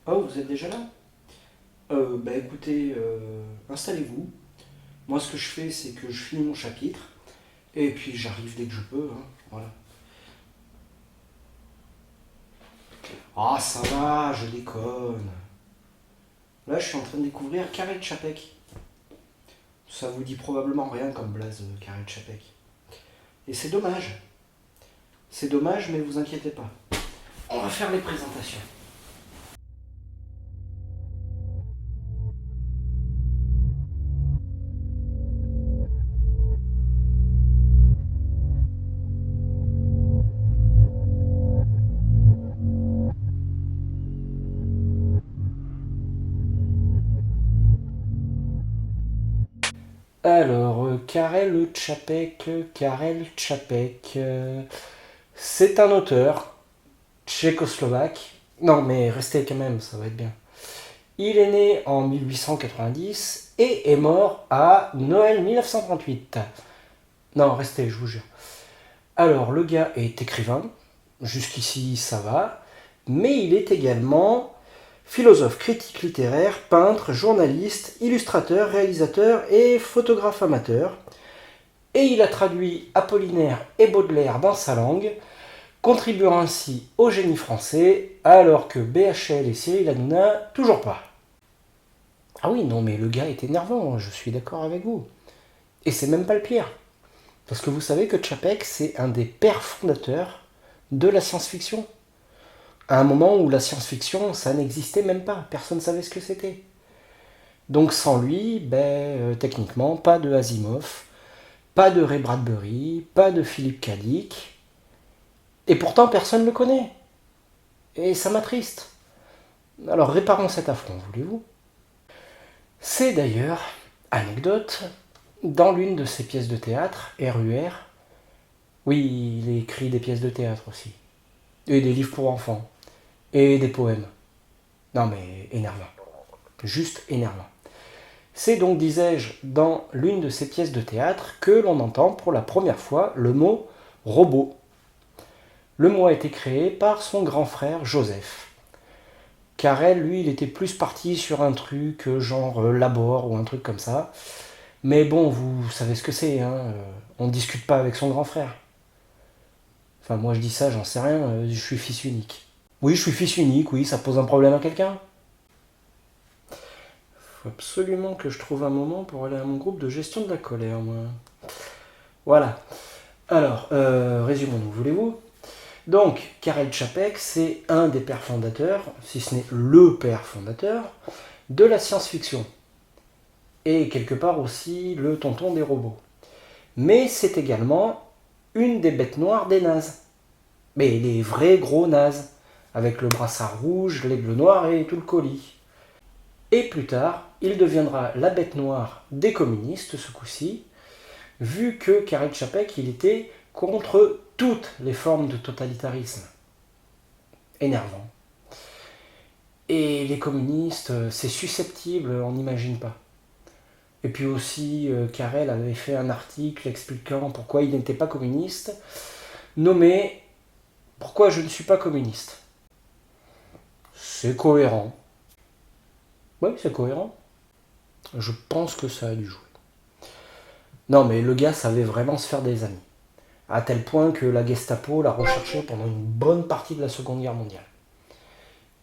Oh, vous êtes déjà là? Bah écoutez, installez-vous. Moi, ce que je fais, c'est que je finis mon chapitre, et puis j'arrive dès que je peux, hein. Voilà. Ah, ça va, je déconne. Là, je suis en train de découvrir Karel Čapek. Ça vous dit probablement rien comme blaze, Karel Čapek. Et c'est dommage. C'est dommage, mais vous inquiétez pas. On va faire les présentations. Alors, Karel Čapek, c'est un auteur tchécoslovaque. Non, mais restez quand même, ça va être bien. Il est né en 1890 et est mort à Noël 1938. Non, restez, je vous jure. Alors, le gars est écrivain, jusqu'ici ça va, mais il est également philosophe, critique littéraire, peintre, journaliste, illustrateur, réalisateur et photographe amateur. Et il a traduit Apollinaire et Baudelaire dans sa langue, contribuant ainsi au génie français, alors que BHL et Cyril Hanouna, toujours pas. Ah oui, non, mais le gars est énervant, je suis d'accord avec vous. Et c'est même pas le pire. Parce que vous savez que Čapek, c'est un des pères fondateurs de la science-fiction. À un moment où la science-fiction, ça n'existait même pas. Personne ne savait ce que c'était. Donc sans lui, techniquement, pas de Asimov, pas de Ray Bradbury, pas de Philippe K. Dick. Et pourtant, personne ne le connaît. Et ça m'attriste. Alors réparons cet affront, voulez-vous? C'est d'ailleurs, anecdote, dans l'une de ses pièces de théâtre, RUR, oui, il écrit des pièces de théâtre aussi, et des livres pour enfants, et des poèmes. Non mais énervant, juste énervant. C'est donc, disais-je, dans l'une de ces pièces de théâtre que l'on entend pour la première fois le mot robot. Le mot a été créé par son grand frère Joseph. Karel, lui, il était plus parti sur un truc genre labor ou un truc comme ça. Mais bon, vous savez ce que c'est, hein. On ne discute pas avec son grand frère. Enfin, moi je dis ça, j'en sais rien, je suis fils unique. Oui, je suis fils unique, oui, ça pose un problème à quelqu'un. Faut absolument que je trouve un moment pour aller à mon groupe de gestion de la colère, moi. Voilà. Alors, résumons-nous, voulez-vous? Donc, Karel Čapek, c'est un des pères fondateurs, si ce n'est le père fondateur, de la science-fiction. Et quelque part aussi le tonton des robots. Mais c'est également une des bêtes noires des nazes. Mais les vrais gros nazes, avec le brassard rouge, l'aigle noir et tout le colis. Et plus tard, il deviendra la bête noire des communistes, ce coup-ci, vu que Karel Čapek, il était contre toutes les formes de totalitarisme. Énervant. Et les communistes, c'est susceptible, on n'imagine pas. Et puis aussi, Karel avait fait un article expliquant pourquoi il n'était pas communiste, nommé Pourquoi je ne suis pas communiste. C'est cohérent. Oui, c'est cohérent. Je pense que ça a dû jouer. Non, mais le gars savait vraiment se faire des amis. À tel point que la Gestapo l'a recherché pendant une bonne partie de la Seconde Guerre mondiale.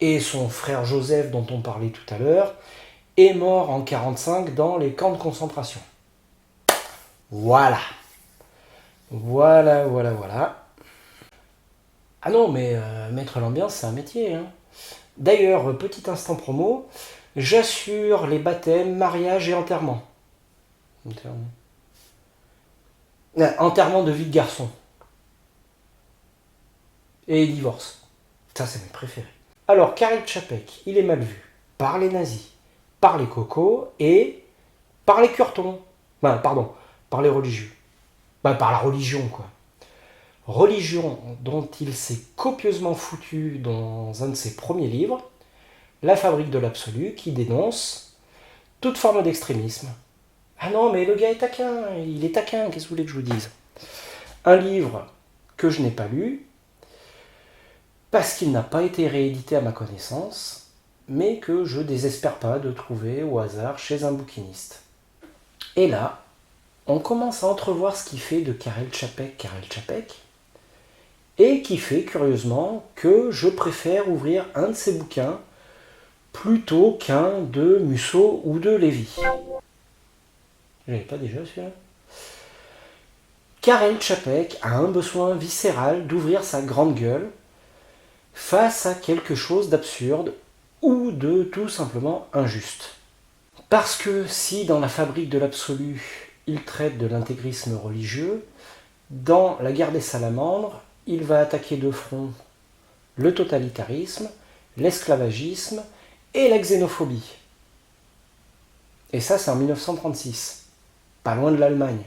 Et son frère Joseph, dont on parlait tout à l'heure, est mort en 1945 dans les camps de concentration. Voilà. Voilà. Ah non, mais mettre l'ambiance, c'est un métier, hein. D'ailleurs, petit instant promo, j'assure les baptêmes, mariages et enterrements. Enterrement de vie de garçon. Et divorce. Ça, c'est mes préférés. Alors, Karel Čapek, il est mal vu par les nazis, par les cocos et par les curtons. Pardon, par les religieux. Par la religion, quoi. Religion dont il s'est copieusement foutu dans un de ses premiers livres, La fabrique de l'absolu, qui dénonce toute forme d'extrémisme. Ah non, mais le gars est taquin, il est taquin, qu'est-ce que vous voulez que je vous dise? Un livre que je n'ai pas lu, parce qu'il n'a pas été réédité à ma connaissance, mais que je désespère pas de trouver au hasard chez un bouquiniste. Et là, on commence à entrevoir ce qui fait de Karel Čapek, et qui fait curieusement que je préfère ouvrir un de ses bouquins plutôt qu'un de Musso ou de Lévy. J'avais pas déjà celui-là. Karel Čapek a un besoin viscéral d'ouvrir sa grande gueule face à quelque chose d'absurde ou de tout simplement injuste. Parce que si dans la fabrique de l'absolu, il traite de l'intégrisme religieux, dans la guerre des salamandres, il va attaquer de front le totalitarisme, l'esclavagisme et la xénophobie. Et ça, c'est en 1936, pas loin de l'Allemagne.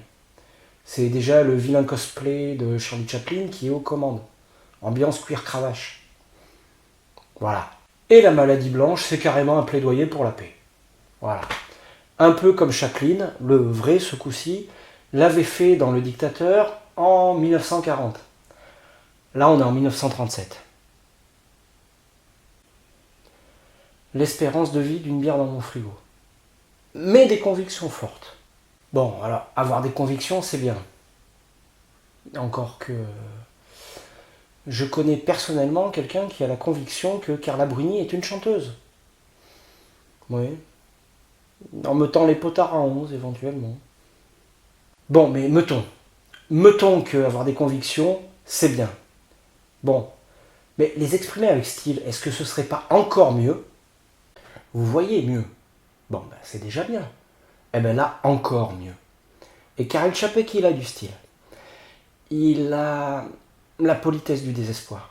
C'est déjà le vilain cosplay de Charlie Chaplin qui est aux commandes. Ambiance cuir cravache. Voilà. Et la maladie blanche, c'est carrément un plaidoyer pour la paix. Voilà. Un peu comme Chaplin, le vrai ce coup-ci, l'avait fait dans Le Dictateur en 1940. Là, on est en 1937. L'espérance de vie d'une bière dans mon frigo. Mais des convictions fortes. Bon, alors, avoir des convictions, c'est bien. Encore que je connais personnellement quelqu'un qui a la conviction que Carla Bruni est une chanteuse. Oui. En mettant les potards à 11 éventuellement. Bon, mais mettons que avoir des convictions, c'est bien. Bon, mais les exprimer avec style, est-ce que ce serait pas encore mieux? Vous voyez mieux. Bon, ben, c'est déjà bien. Eh ben là, encore mieux. Et Karel Čapek, il a du style. Il a la politesse du désespoir.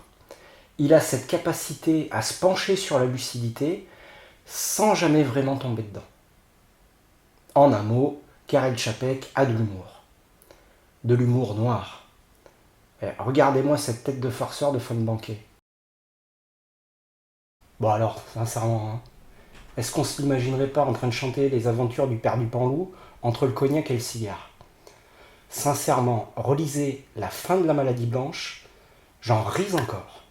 Il a cette capacité à se pencher sur la lucidité sans jamais vraiment tomber dedans. En un mot, Karel Čapek a de l'humour. De l'humour noir. Regardez-moi cette tête de farceur de fin de banquet. Bon alors, sincèrement, hein, est-ce qu'on ne s'imaginerait pas en train de chanter les aventures du père du Panloup entre le cognac et le cigare? Sincèrement, relisez La fin de la maladie blanche, j'en ris encore.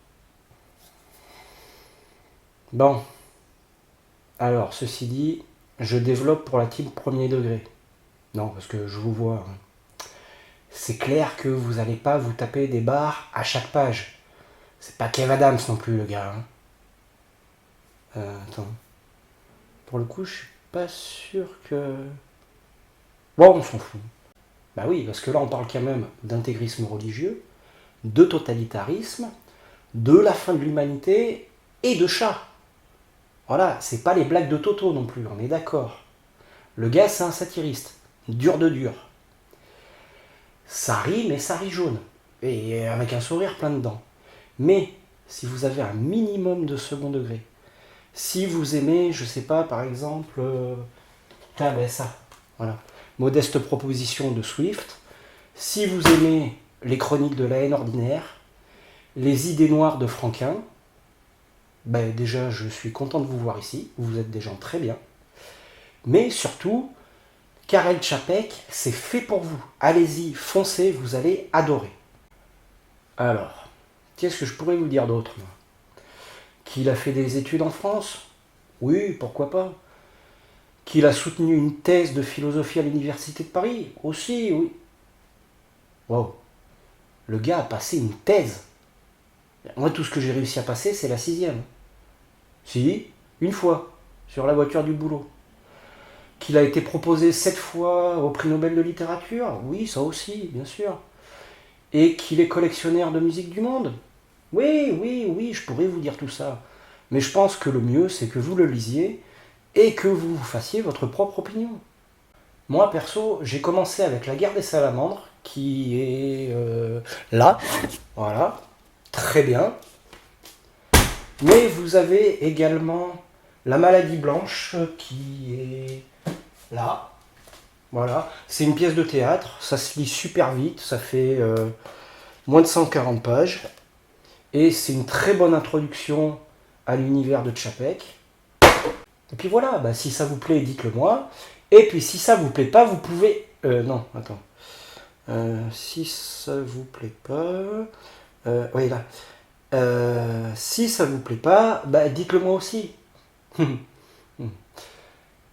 Bon, alors, ceci dit, je développe pour la team premier degré. Non, parce que je vous vois. Hein. C'est clair que vous n'allez pas vous taper des barres à chaque page. C'est pas Kev Adams non plus, le gars. Hein. Attends. Pour le coup, je suis pas sûr que... Bon, on s'en fout. Bah oui, parce que là, on parle quand même d'intégrisme religieux, de totalitarisme, de la fin de l'humanité et de chats. Voilà, c'est pas les blagues de Toto non plus, on est d'accord. Le gars, c'est un satiriste, dur de dur. Ça rit, mais ça rit jaune. Et avec un sourire plein dedans. Mais, si vous avez un minimum de second degré, si vous aimez, je sais pas, par exemple, ça, voilà, Modeste proposition de Swift, si vous aimez les chroniques de la haine ordinaire, les idées noires de Franquin, ben déjà, je suis content de vous voir ici, vous êtes des gens très bien. Mais surtout, Karel Čapek, c'est fait pour vous. Allez-y, foncez, vous allez adorer. Alors, qu'est-ce que je pourrais vous dire d'autre? Qu'il a fait des études en France? Oui, pourquoi pas. Qu'il a soutenu une thèse de philosophie à l'université de Paris? Aussi, oui. Wow. Le gars a passé une thèse. Moi, tout ce que j'ai réussi à passer, c'est la 6e. Si, une fois, sur la voiture du boulot. Qu'il a été proposé 7 fois au prix Nobel de littérature? Oui, ça aussi, bien sûr. Et qu'il est collectionneur de musique du monde? Oui, je pourrais vous dire tout ça. Mais je pense que le mieux, c'est que vous le lisiez et que vous vous fassiez votre propre opinion. Moi, perso, j'ai commencé avec La guerre des salamandres, qui est là. Voilà. Très bien. Mais vous avez également La maladie blanche, qui est là. Voilà. C'est une pièce de théâtre. Ça se lit super vite. Ça fait moins de 140 pages. Et c'est une très bonne introduction à l'univers de Čapek. Et puis voilà, bah, si ça vous plaît, dites-le moi. Et puis si ça vous plaît pas, vous pouvez... non, attends. Si ça vous plaît pas... oui, là. Si ça vous plaît pas, bah, dites-le moi aussi.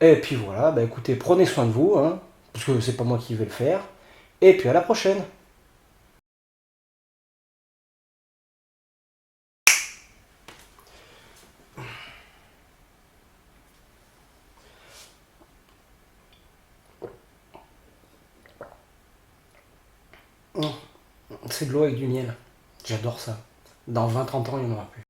Et puis voilà, bah écoutez, prenez soin de vous, hein, parce que c'est pas moi qui vais le faire. Et puis à la prochaine. C'est de l'eau avec du miel. J'adore ça. Dans 20-30 ans, il n'y en aura plus.